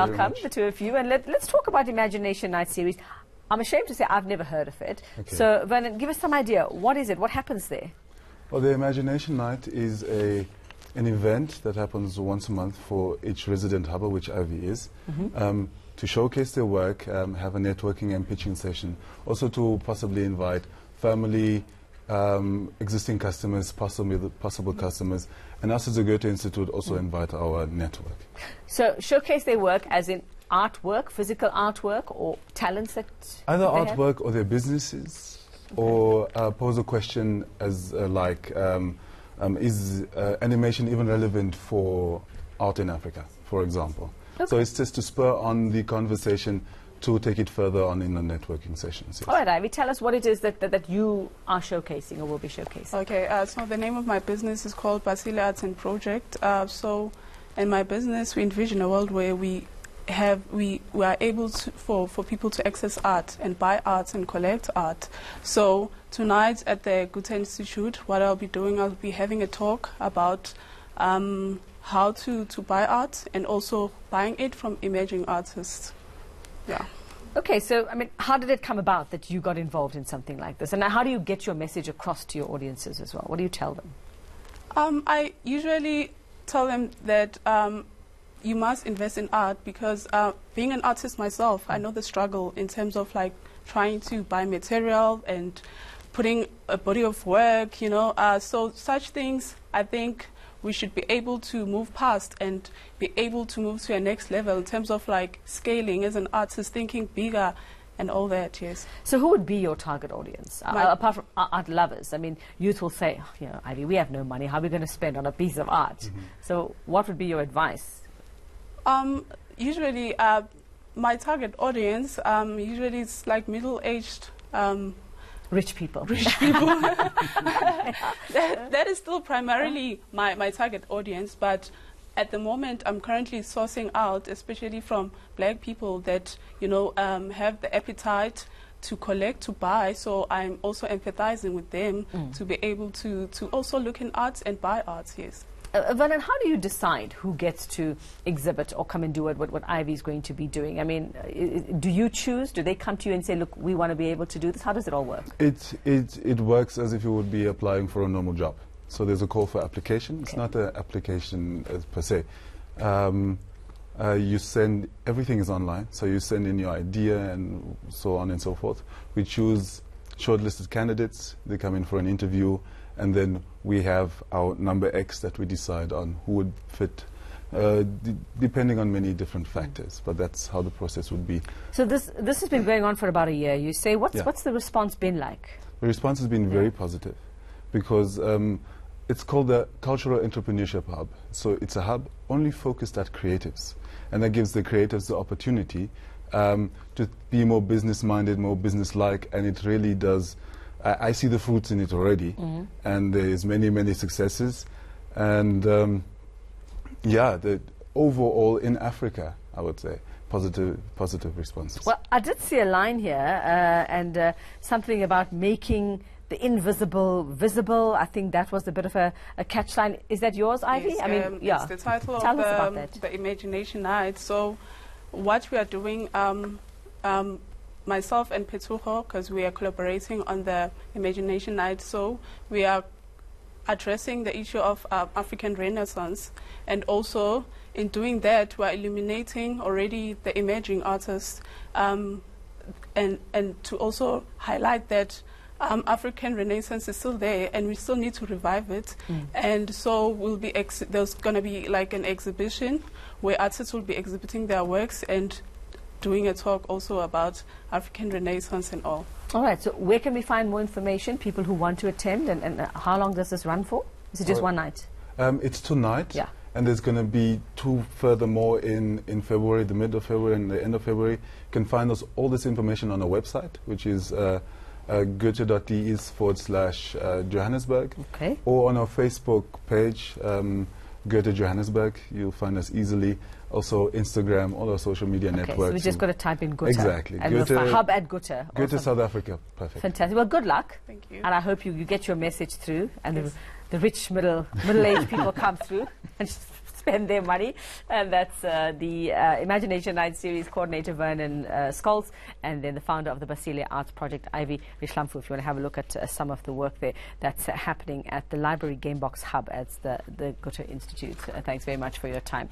very Welcome, much. the two of you. And let's talk about Imagination Night series. I'm ashamed to say I've never heard of it. Okay. So, Vernon, give us some idea. What is it? What happens there? Well, the Imagination Night is an event that happens once a month for each resident hubber, which Ivy is, to showcase their work, have a networking and pitching session, also to possibly invite family, existing customers, possible customers, and us as a Goethe Institute also invite our network. So, showcase their work as in artwork, physical artwork, or talents that Either they have? artwork or their businesses, or pose a question as is animation even relevant for art in Africa, for example. Okay. So it's just to spur on the conversation to take it further on in the networking sessions. Yes. All right, Ivy, tell us what it is that you are showcasing or will be showcasing. Okay, so the name of my business is called Basile Arts and Project. So in my business, we envision a world where we are able to, for people to access art and buy art and collect art. So tonight at the Goethe Institute, what I'll be doing, I'll be having a talk about how to buy art and also buying it from emerging artists. Yeah. Okay, so, I mean, how did it come about that you got involved in something like this? And how do you get your message across to your audiences as well? What do you tell them? I usually tell them that you must invest in art because being an artist myself, I know the struggle in terms of like trying to buy material and putting a body of work, you know. So such things, I think we should be able to move past and be able to move to a next level in terms of like scaling as an artist, thinking bigger and all that, yes. So who would be your target audience, apart from art lovers? I mean, youth will say, oh, you know, Ivy, we have no money. How are we going to spend on a piece of art? So what would be your advice? Usually, my target audience, usually it's like middle-aged Rich people. That is still primarily my target audience, but at the moment I'm currently sourcing out, especially from black people that, you know, have the appetite to collect, to buy, so I'm also empathizing with them to be able to also look in arts and buy arts, yes. Vernon, how do you decide who gets to exhibit or come and do what Ivy is going to be doing? I mean, do you choose? Do they come to you and say, look, we want to be able to do this? How does it all work? It works as if you would be applying for a normal job. So there's a call for application. Okay. It's not an application per se. You send, everything is online, so you send in your idea and so on and so forth. We choose shortlisted candidates, they come in for an interview, and then we have our number X that we decide on who would fit, depending on many different factors, but that's how the process would be. So this has been going on for about a year. You say, what's the response been like? The response has been very positive, because it's called the Cultural Entrepreneurship Hub. So it's a hub only focused at creatives, and that gives the creatives the opportunity to be more business-minded, more business-like, and it really does. I see the fruits in it already, and there's many successes, and yeah, the overall in Africa, I would say, positive responses. Well, I did see a line here, and something about making the invisible visible. I think that was a bit of a catchline. Is that yours, Ivy? Yes, I mean, yeah. it's the title Tell of us about that. the Imagination Night. So what we are doing, myself and Petsuho, because we are collaborating on the Imagination Night, so we are addressing the issue of African Renaissance, and also in doing that we are illuminating already the emerging artists, and to also highlight that African Renaissance is still there and we still need to revive it. And so there's going to be like an exhibition where artists will be exhibiting their works and doing a talk also about African Renaissance and all. All right, so where can we find more information, people who want to attend, and how long does this run for? Is it just one night? It's tonight, yeah. And there's going to be two furthermore in February, the mid of February and the end of February. You can find all this information on our website, which is goethe.de/Johannesburg, okay. Or on our Facebook page, Goethe Johannesburg. You'll find us easily. Also Instagram, all our social media networks. So we just got to type in Goethe. Exactly. And Goethe, we'll Hub at Goethe. Goethe Awesome. South Africa. Perfect. Fantastic. Well, good luck. Thank you. And I hope you get your message through, and yes. the rich middle-aged people come through and spend their money. And that's the Imagination Night Series coordinator, Vernon Scholes, and then the founder of the Basile Arts Project, Ivy Rishlamfu. If you want to have a look at some of the work there that's happening at the Library Gamebox Hub at the Goethe Institute. Thanks very much for your time.